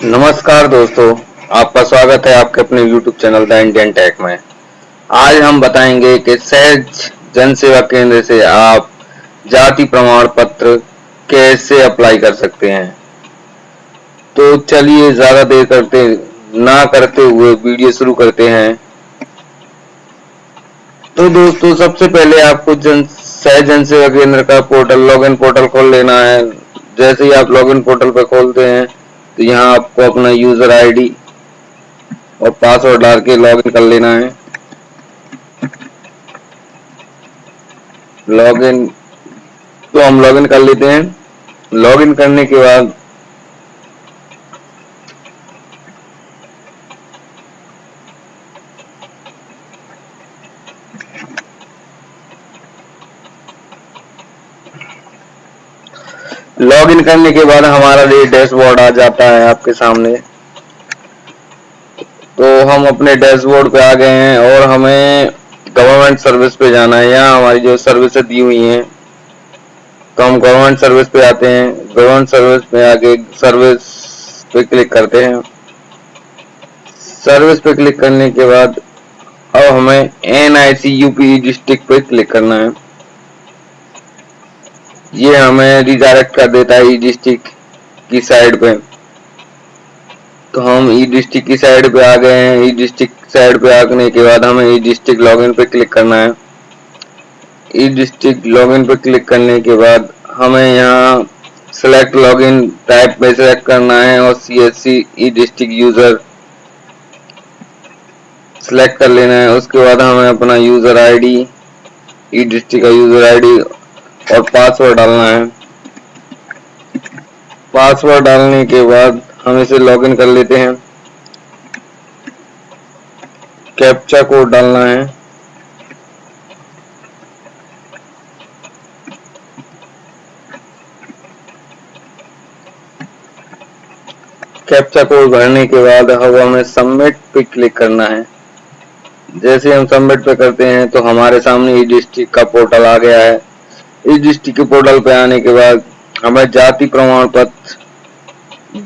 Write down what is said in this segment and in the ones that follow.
नमस्कार दोस्तों, आपका स्वागत है आपके अपने YouTube channel the Indian tech में। आज हम बताएंगे कि सहज जन सेवा केंद्र से आप जाति प्रमाण पत्र कैसे अप्लाई कर सकते हैं। तो चलिए ज्यादा देर ना करते हुए वीडियो शुरू करते हैं। तो दोस्तों, सबसे पहले आपको सहज जन सेवा केंद्र का लॉगिन पोर्टल खोल लेना है। जैसे ही आप लॉगिन पोर्टल पर खोलते हैं तो यहाँ आपको अपना यूजर आईडी और पासवर्ड डाल के लॉगिन कर लेना है। लॉगिन तो हम लॉगिन कर लेते हैं। लॉगिन करने के बाद हमारा ये डैशबोर्ड आ जाता है आपके सामने। तो हम अपने डैशबोर्ड पे आ गए हैं और हमें गवर्नमेंट सर्विस पे जाना है। यहाँ हमारी जो सर्विस दी हुई हैं, तो हम गवर्नमेंट सर्विस पे आते हैं। गवर्नमेंट सर्विस में आके सर्विस पे क्लिक करते हैं। सर्विस पे क्लिक करने के बाद अब हमें NICUP डिस्ट्रिक्ट पे क्लिक करना है। ये हमें रिडायरेक्ट कर देता है ई डिस्ट्रिक्ट की साइड पे। तो हम ई डिस्ट्रिक्ट की साइड पे आ गए हैं। ई डिस्ट्रिक्ट साइड पे आने के बाद हमें ई डिस्ट्रिक्ट लॉगिन पे क्लिक करना है। ई डिस्ट्रिक्ट लॉगिन पे क्लिक करने के बाद हमें यहाँ सेलेक्ट लॉगिन टाइप पे सेलेक्ट करना है और CSC ई डिस्ट्रिक्ट यूजर सेलेक्ट कर लेना है। उसके बाद हमें अपना यूजर आईडी, ई डिस्ट्रिक्ट का यूजर आईडी और पासवर्ड डालना है। पासवर्ड डालने के बाद हम इसे लॉगिन कर लेते हैं। कैप्चा कोड डालना है। कैप्चा कोड भरने के बाद अब हमें सबमिट पे क्लिक करना है। जैसे हम सबमिट पे करते हैं तो हमारे सामने ई डिस्ट्रिक्ट का पोर्टल आ गया है। ई डिस्ट्रिक्ट के पोर्टल पे आने के बाद हमें जाति प्रमाण पत्र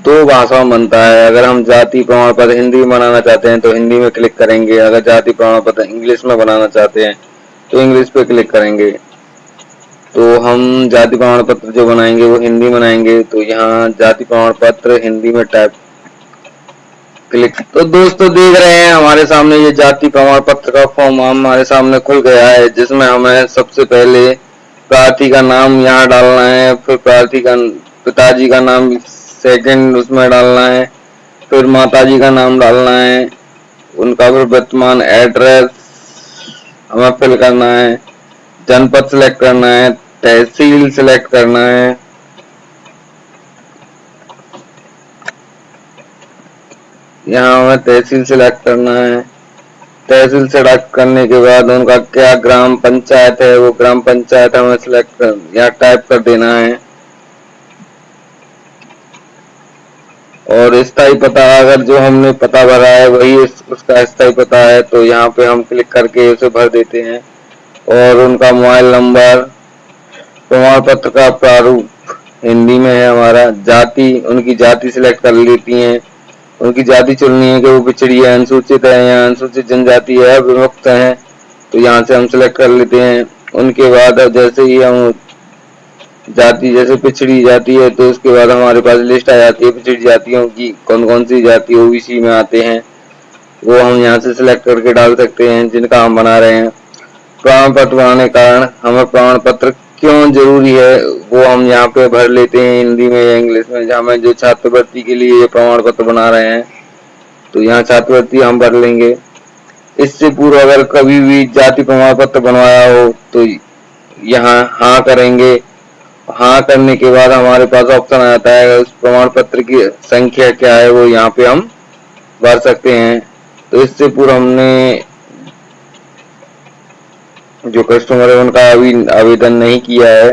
2 भाषा में बनता है। अगर हम जाति प्रमाण पत्र हिंदी में बनाना चाहते हैं तो हिंदी में क्लिक करेंगे। अगर जाति प्रमाण पत्र इंग्लिश में बनाना चाहते हैं तो इंग्लिश पे क्लिक करेंगे। तो हम जाति प्रमाण पत्र जो बनाएंगे वो हिंदी में बनाएंगे। तो यहाँ जाति प्रमाण पत्र हिंदी में टाइप क्लिक। तो दोस्तों, देख रहे हैं हमारे सामने ये जाति प्रमाण पत्र का फॉर्म हमारे सामने खुल गया है, जिसमें हमें सबसे पहले प्रार्थी का नाम यहाँ डालना है। फिर प्रार्थी का पिताजी का नाम सेकंड उसमें डालना है। फिर माताजी का नाम डालना है, उनका फिर वर्तमान एड्रेस हमें फिल करना है। जनपद सिलेक्ट करना है, तहसील सिलेक्ट करना है। यहाँ हमें तहसील सिलेक्ट करना है। तहसील सिलेक्ट करने के बाद उनका क्या ग्राम पंचायत है, वो ग्राम पंचायत हमें सिलेक्ट कर यहाँ टाइप कर देना है। और स्थायी पता, अगर जो हमने पता भरा है वही उसका स्थायी पता है तो यहाँ पे हम क्लिक करके उसे भर देते हैं। और उनका मोबाइल नंबर, प्रमाण पत्र का प्रारूप हिंदी में है हमारा। जाति, उनकी जाति सिलेक्ट कर लेती हैं। उनकी जाति चुननी है कि वो पिछड़ी है, अनुसूचित है या अनुसूचित जनजाति है, विमुक्त है, तो यहाँ से हम सिलेक्ट कर लेते हैं। उनके बाद जैसे ही हम जाति जैसे पिछड़ी जाति है तो उसके बाद हमारे पास लिस्ट आ जाती है पिछड़ी जातियों की, कौन कौन सी जाति OBC में आते हैं, वो हम यहाँ से सिलेक्ट करके डाल सकते हैं जिनका हम बना रहे हैं। प्रमाण पत्र बनाने के कारण हमें प्रमाण पत्र क्यों जरूरी है वो हम यहाँ पे भर लेते हैं हिंदी में या इंग्लिश में। जहाँ में जो छात्रवृत्ति के लिए ये प्रमाण पत्र बना रहे हैं तो यहाँ छात्रवृत्ति हम भर लेंगे। इससे पूर्व अगर कभी भी जाति प्रमाण पत्र बनवाया हो तो यहाँ हाँ करेंगे। हाँ करने के बाद हमारे पास ऑप्शन आता है उस प्रमाण पत्र की संख्या क्या है वो यहाँ पे हम भर सकते हैं। तो इससे पूर्व हमने जो कस्टमर है उनका अभी आवेदन नहीं किया है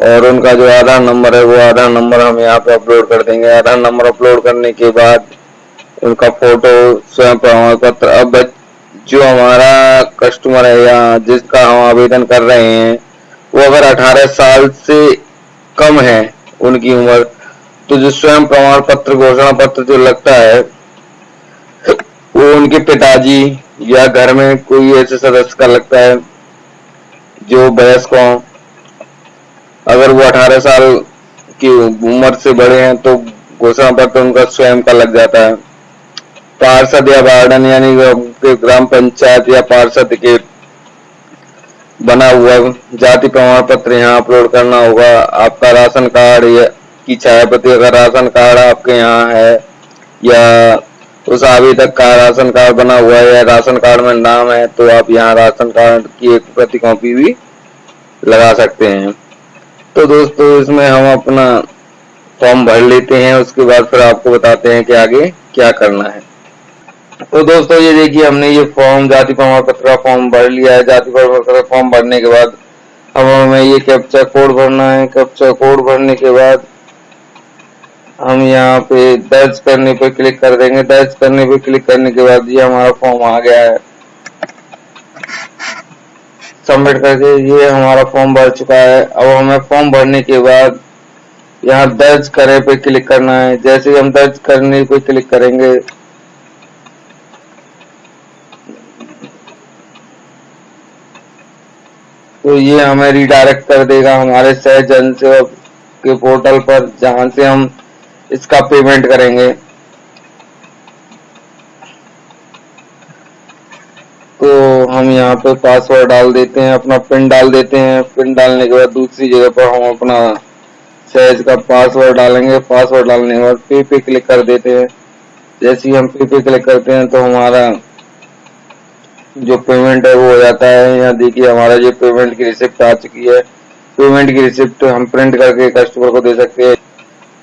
और उनका जो आधार नंबर है वो आधार नंबर हम यहाँ पे अपलोड कर देंगे। आधार नंबर अपलोड करने के बाद उनका फोटो, स्वयं प्रमाण पत्र। अब जो हमारा कस्टमर है या जिसका हम आवेदन कर रहे हैं वो अगर 18 साल से कम है उनकी उम्र, तो जो स्वयं प्रमाण पत्र घोषणा पत्र जो लगता है वो उनके पिताजी या घर में कोई ऐसे सदस्य का लगता है जो वयस्क हो। अगर वो 18 साल की उम्र से बड़े हैं तो घोषणा पत्र उनका स्वयं का लग जाता है। पार्षद या वार्डन यानी ग्राम पंचायत या पार्षद के बना हुआ जाति प्रमाण पत्र यहाँ अपलोड करना होगा। आपका राशन कार्ड की छायाप्रति, अगर राशन कार्ड आपके यहाँ है या उस आवेदक का राशन कार्ड बना हुआ है या राशन कार्ड में नाम है तो आप यहाँ राशन कार्ड की एक प्रति कॉपी भी लगा सकते हैं। तो दोस्तों इसमें हम अपना फॉर्म भर लेते हैं, उसके बाद फिर आपको बताते हैं कि आगे क्या करना है। तो दोस्तों ये देखिए हमने ये फॉर्म जाति प्रमाण पत्र का फॉर्म भर लिया है। जाति प्रमाण पत्र का फॉर्म भरने के बाद अब हमें ये कैप्चा कोड भरना है। कैप्चा कोड भरने के बाद हम यहाँ पे दर्ज करने पे क्लिक कर देंगे। दर्ज करने पे क्लिक करने के बाद ये हमारा फॉर्म आ गया है। सबमिट करके ये हमारा फॉर्म भर चुका है। अब हमें फॉर्म भरने के बाद यहाँ दर्ज करे पे क्लिक करना है। जैसे ही हम दर्ज करने पे क्लिक करेंगे तो ये हमें रिडायरेक्ट कर देगा हमारे सहज जन सेवा के पोर्टल पर, जहां से हम इसका पेमेंट करेंगे। तो हम यहाँ पे पासवर्ड डाल देते हैं, अपना पिन डाल देते हैं। पिन डालने के बाद दूसरी जगह पर हम अपना सहज का पासवर्ड डालेंगे। पासवर्ड डालने के बाद पे पे क्लिक कर देते हैं। जैसे ही हम पे पे क्लिक करते हैं तो हमारा जो पेमेंट है वो हो जाता है। यहाँ देखिए हमारा जो पेमेंट की रिसिप्ट आ चुकी है। पेमेंट की रिसिप्ट हम प्रिंट करके कस्टमर को दे सकते हैं।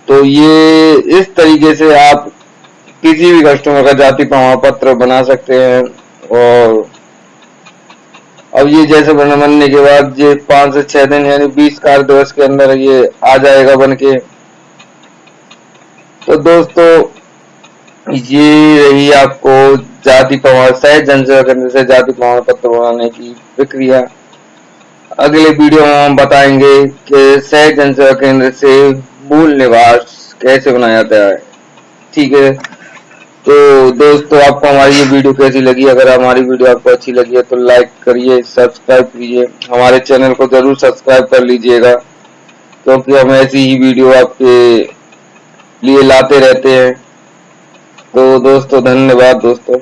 तो ये इस तरीके से आप किसी भी कस्टमर का जाति प्रमाण पत्र बना सकते हैं। और अब ये जैसे बनने के बाद ये 5 से 6 दिन यानी 20 कार्य दिवस के अंदर ये आ जाएगा बन के। तो दोस्तों ये रही आपको जाति प्रमाण सहज जन सेवा केंद्र से जाति प्रमाण पत्र बनाने की प्रक्रिया। अगले वीडियो में हम बताएंगे कि सहज जन सेवा केंद्र से मूल निवास कैसे बनाया जाता है। ठीक है, तो दोस्तों आपको हमारी ये वीडियो कैसी लगी? अगर हमारी वीडियो आपको अच्छी लगी है तो लाइक करिए, सब्सक्राइब कीजिए। हमारे चैनल को जरूर सब्सक्राइब कर लीजिएगा, क्योंकि हम ऐसी ही वीडियो आपके लिए लाते रहते हैं। तो दोस्तों धन्यवाद दोस्तों।